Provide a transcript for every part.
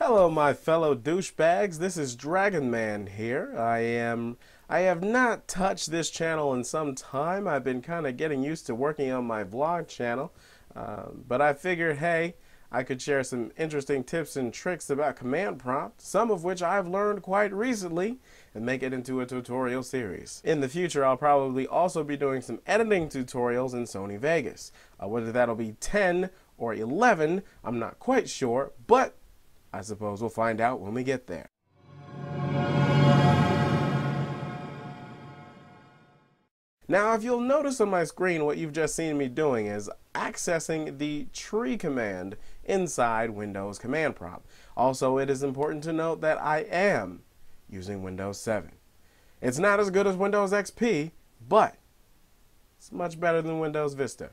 Hello, my fellow douchebags. This is Dragon Man here. I have not touched this channel in some time. I've been kind of getting used to working on my vlog channel, but I figured, hey, I could share some interesting tips and tricks about command prompt, some of which I've learned quite recently, and make it into a tutorial series. In the future, I'll probably also be doing some editing tutorials in Sony Vegas. Whether that'll be 10 or 11, I'm not quite sure, but I suppose we'll find out when we get there. Now, if you'll notice on my screen, what you've just seen me doing is accessing the tree command inside Windows Command Prompt. Also, it is important to note that I am using Windows 7. It's not as good as Windows XP, but it's much better than Windows Vista.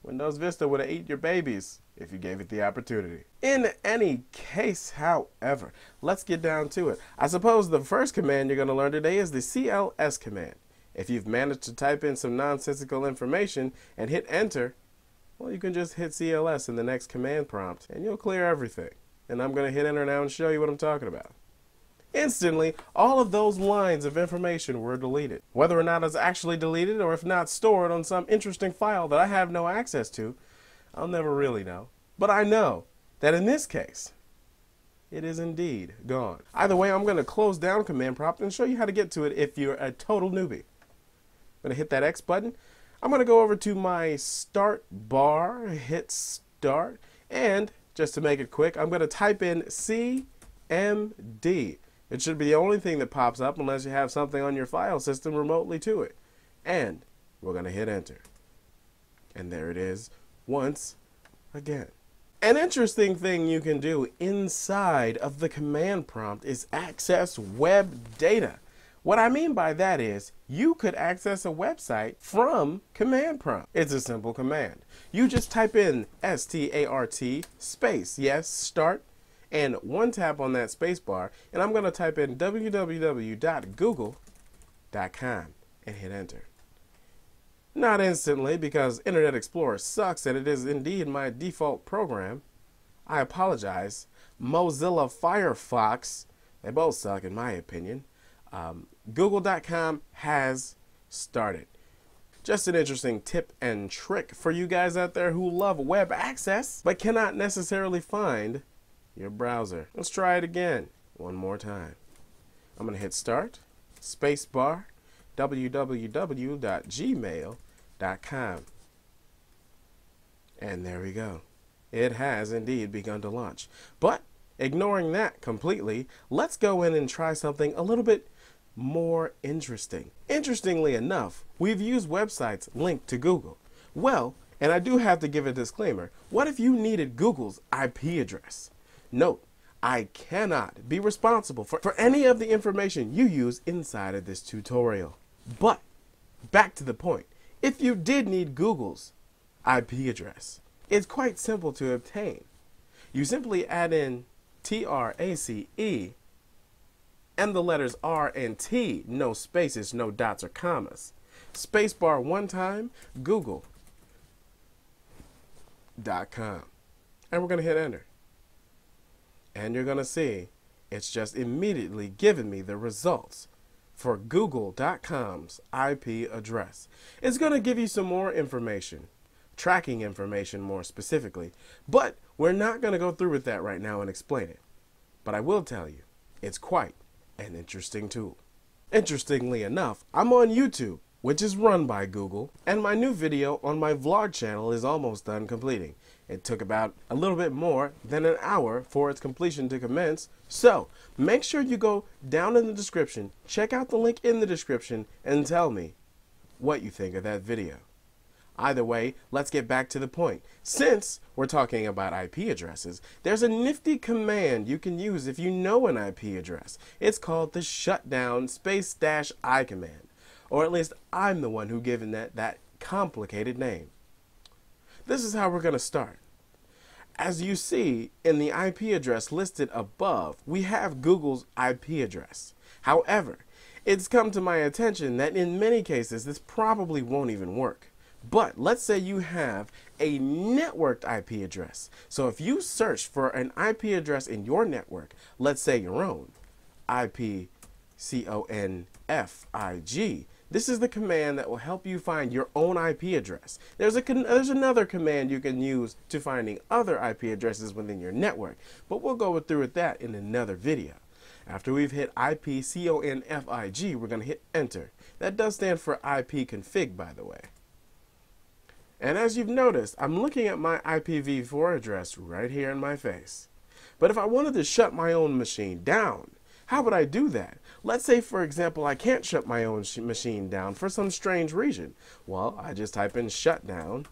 Windows Vista would have eaten your babies if you gave it the opportunity. In any case, however, let's get down to it. I suppose the first command you're going to learn today is the CLS command. If you've managed to type in some nonsensical information and hit enter, well, you can just hit CLS in the next command prompt and you'll clear everything. And I'm going to hit enter now and show you what I'm talking about. Instantly, all of those lines of information were deleted. Whether or not it's actually deleted or if not stored on some interesting file that I have no access to, I'll never really know. But I know that in this case, it is indeed gone. Either way, I'm going to close down command prompt and show you how to get to it if you're a total newbie. I'm going to hit that X button. I'm going to go over to my start bar, hit start, and just to make it quick, I'm going to type in CMD. It should be the only thing that pops up unless you have something on your file system remotely to it. And we're going to hit enter. And there it is once again. An interesting thing you can do inside of the command prompt is access web data. What I mean by that is you could access a website from command prompt. It's a simple command. You just type in START space, yes, start, and one tap on that space bar, and I'm going to type in www.google.com and hit enter. Not instantly, because Internet Explorer sucks and it is indeed my default program. I apologize. Mozilla Firefox, they both suck in my opinion. Google.com has started. Just an interesting tip and trick for you guys out there who love web access but cannot necessarily find your browser. Let's try it again one more time. I'm going to hit start, space bar, www.gmail.com. And there we go. It has indeed begun to launch. But ignoring that completely, let's go in and try something a little bit more interesting. Interestingly enough, we've used websites linked to Google. Well, and I do have to give a disclaimer, what if you needed Google's IP address? Note, I cannot be responsible for any of the information you use inside of this tutorial. But, back to the point, if you did need Google's IP address, it's quite simple to obtain. You simply add in TRACE and the letters R and T, no spaces, no dots or commas. Spacebar one time, google.com. And we're going to hit enter. And you're going to see it's just immediately giving me the results for google.com's IP address. It's going to give you some more information, tracking information more specifically, but we're not going to go through with that right now and explain it. But I will tell you, it's quite an interesting tool. Interestingly enough, I'm on YouTube, which is run by Google, and my new video on my vlog channel is almost done completing. It took about a little bit more than an hour for its completion to commence, so make sure you go down in the description, check out the link in the description, and tell me what you think of that video. Either way, let's get back to the point. Since we're talking about IP addresses, there's a nifty command you can use if you know an IP address. It's called the shutdown space-i command. Or at least I'm the one who given that complicated name. This is how we're going to start. As you see in the IP address listed above, we have Google's IP address. However, it's come to my attention that in many cases this probably won't even work. But let's say you have a networked IP address. So if you search for an IP address in your network, let's say your own, IP CONFIG, this is the command that will help you find your own IP address. There's another command you can use to finding other IP addresses within your network, but we'll go through with that in another video. After we've hit IP CONFIG, we're going to hit enter. That does stand for IP config, by the way. And as you've noticed, I'm looking at my IPv4 address right here in my face. But if I wanted to shut my own machine down, how would I do that? Let's say, for example, I can't shut my own machine down for some strange reason. Well, I just type in shutdown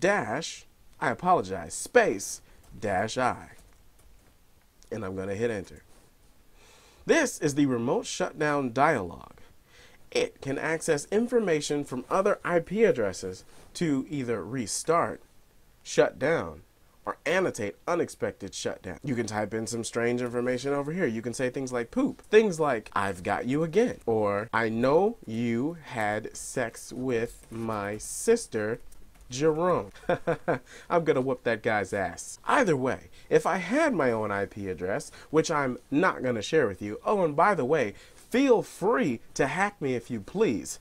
dash, space dash I. And I'm going to hit enter. This is the remote shutdown dialog. It can access information from other IP addresses to either restart, shut down, or annotate unexpected shutdown. You can type in some strange information over here. You can say things like poop, things like I've got you again, or I know you had sex with my sister Jerome. I'm gonna whoop that guy's ass. Either way, if I had my own IP address, which I'm not gonna share with you, oh, and by the way, feel free to hack me if you please.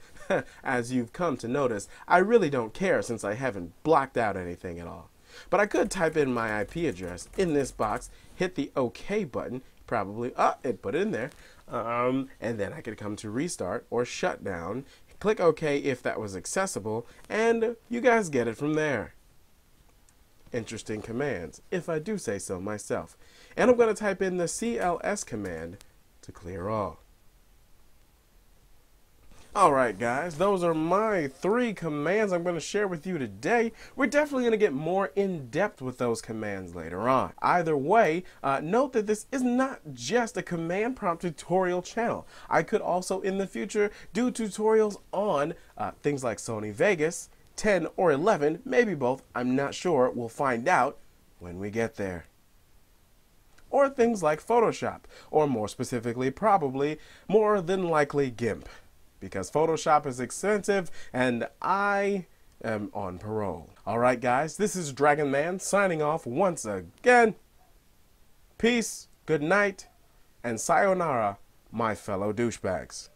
As you've come to notice, I really don't care since I haven't blocked out anything at all. But I could type in my IP address in this box, hit the OK button, probably, it put it in there, and then I could come to restart or shut down, click OK if that was accessible, and you guys get it from there. Interesting commands, if I do say so myself. And I'm going to type in the CLS command to clear all. Alright guys, those are my 3 commands I'm going to share with you today. We're definitely going to get more in depth with those commands later on. Either way, note that this is not just a command prompt tutorial channel. I could also in the future do tutorials on things like Sony Vegas, 10 or 11, maybe both, I'm not sure, we'll find out when we get there. Or things like Photoshop, or more specifically, probably, more than likely GIMP. Because Photoshop is expensive and I am on parole. Alright guys, this is Dragon Man signing off once again. Peace, good night, and sayonara, my fellow douchebags.